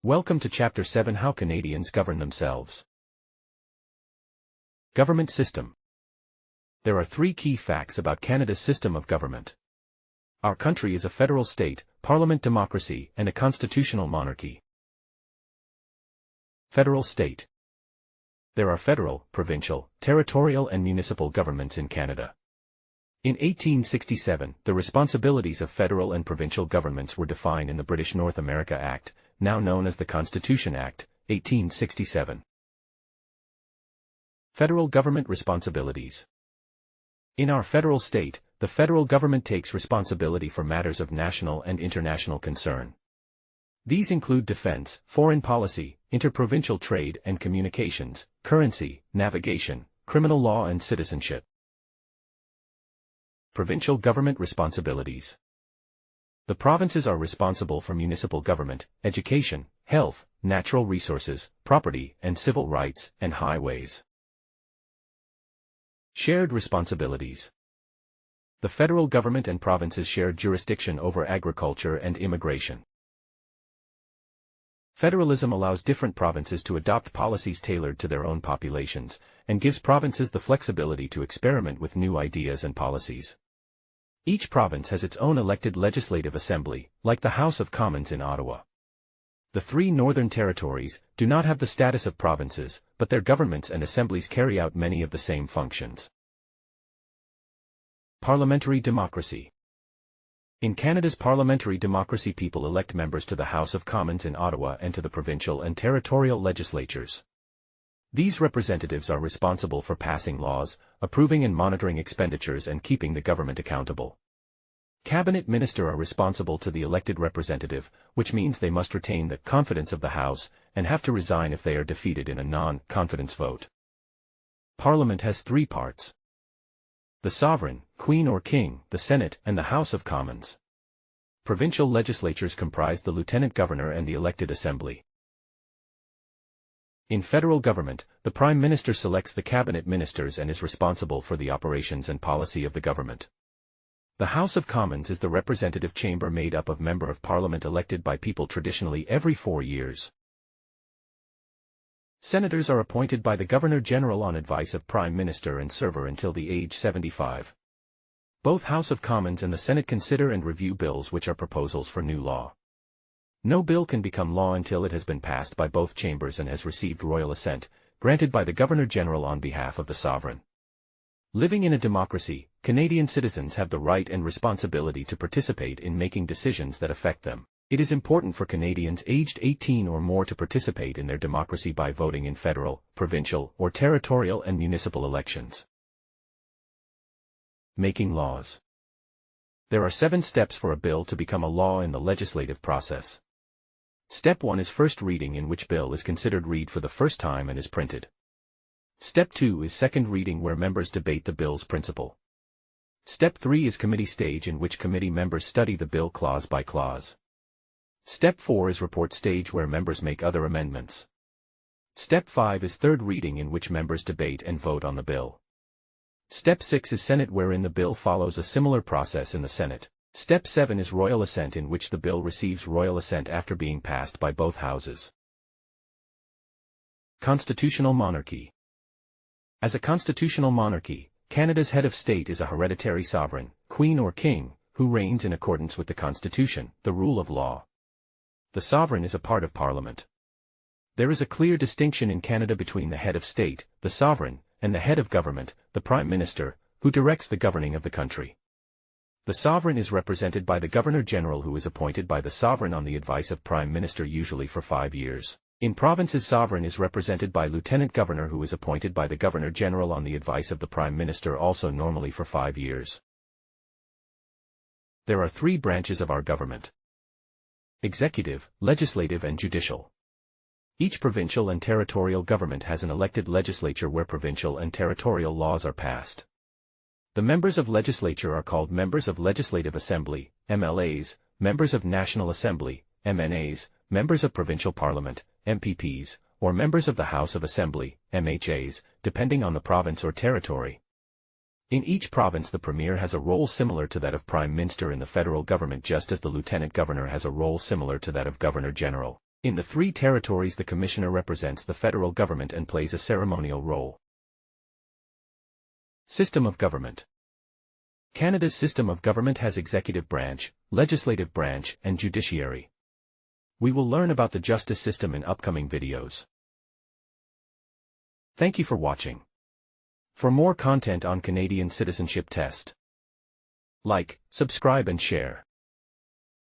Welcome to Chapter 7: How Canadians Govern Themselves. Government System. There are three key facts about Canada's system of government. Our country is a federal state, parliament democracy, and a constitutional monarchy. Federal state. There are federal, provincial, territorial and municipal governments in Canada. In 1867, the responsibilities of federal and provincial governments were defined in the British North America Act, now known as the Constitution Act, 1867. Federal government responsibilities. In our federal state, the federal government takes responsibility for matters of national and international concern. These include defense, foreign policy, interprovincial trade and communications, currency, navigation, criminal law and citizenship. Provincial government responsibilities. The provinces are responsible for municipal government, education, health, natural resources, property and civil rights, and highways. Shared responsibilities. The federal government and provinces share jurisdiction over agriculture and immigration. Federalism allows different provinces to adopt policies tailored to their own populations, and gives provinces the flexibility to experiment with new ideas and policies. Each province has its own elected legislative assembly, like the House of Commons in Ottawa. The three northern territories do not have the status of provinces, but their governments and assemblies carry out many of the same functions. Parliamentary democracy. In Canada's parliamentary democracy, people elect members to the House of Commons in Ottawa and to the provincial and territorial legislatures. These representatives are responsible for passing laws, approving and monitoring expenditures and keeping the government accountable. Cabinet ministers are responsible to the elected representative, which means they must retain the confidence of the House, and have to resign if they are defeated in a non-confidence vote. Parliament has three parts: the Sovereign, Queen or King, the Senate, and the House of Commons. Provincial legislatures comprise the Lieutenant Governor and the elected Assembly. In federal government, the Prime Minister selects the cabinet ministers and is responsible for the operations and policy of the government. The House of Commons is the representative chamber made up of Member of Parliament elected by people traditionally every 4 years. Senators are appointed by the Governor-General on advice of Prime Minister and serve until the age 75. Both House of Commons and the Senate consider and review bills which are proposals for new law. No bill can become law until it has been passed by both chambers and has received royal assent, granted by the Governor-General on behalf of the Sovereign. Living in a democracy, Canadian citizens have the right and responsibility to participate in making decisions that affect them. It is important for Canadians aged 18 or more to participate in their democracy by voting in federal, provincial, or territorial and municipal elections. Making laws. There are 7 steps for a bill to become a law in the legislative process. Step 1 is first reading, in which bill is considered read for the first time and is printed. Step 2 is second reading, where members debate the bill's principle. Step 3 is committee stage, in which committee members study the bill clause by clause. Step 4 is report stage, where members make other amendments. Step 5 is third reading, in which members debate and vote on the bill. Step 6 is Senate, wherein the bill follows a similar process in the Senate. Step 7 is royal assent, in which the bill receives royal assent after being passed by both houses. Constitutional monarchy. As a constitutional monarchy, Canada's head of state is a hereditary sovereign, queen or king, who reigns in accordance with the Constitution, the rule of law. The sovereign is a part of Parliament. There is a clear distinction in Canada between the head of state, the sovereign, and the head of government, the Prime Minister, who directs the governing of the country. The sovereign is represented by the Governor-General, who is appointed by the sovereign on the advice of Prime Minister, usually for 5 years. In provinces, sovereign is represented by Lieutenant Governor, who is appointed by the Governor-General on the advice of the Prime Minister, also normally for 5 years. There are 3 branches of our government: executive, legislative and judicial. Each provincial and territorial government has an elected legislature where provincial and territorial laws are passed. The members of legislature are called members of Legislative Assembly, MLAs, members of National Assembly, MNAs, members of Provincial Parliament, MPPs, or members of the House of Assembly, MHAs, depending on the province or territory. In each province, the Premier has a role similar to that of Prime Minister in the federal government, just as the Lieutenant Governor has a role similar to that of Governor-General. In the 3 territories, the Commissioner represents the federal government and plays a ceremonial role. System of government. Canada's system of government has executive branch, legislative branch, and judiciary. We will learn about the justice system in upcoming videos. Thank you for watching. For more content on Canadian Citizenship Test, like, subscribe and share.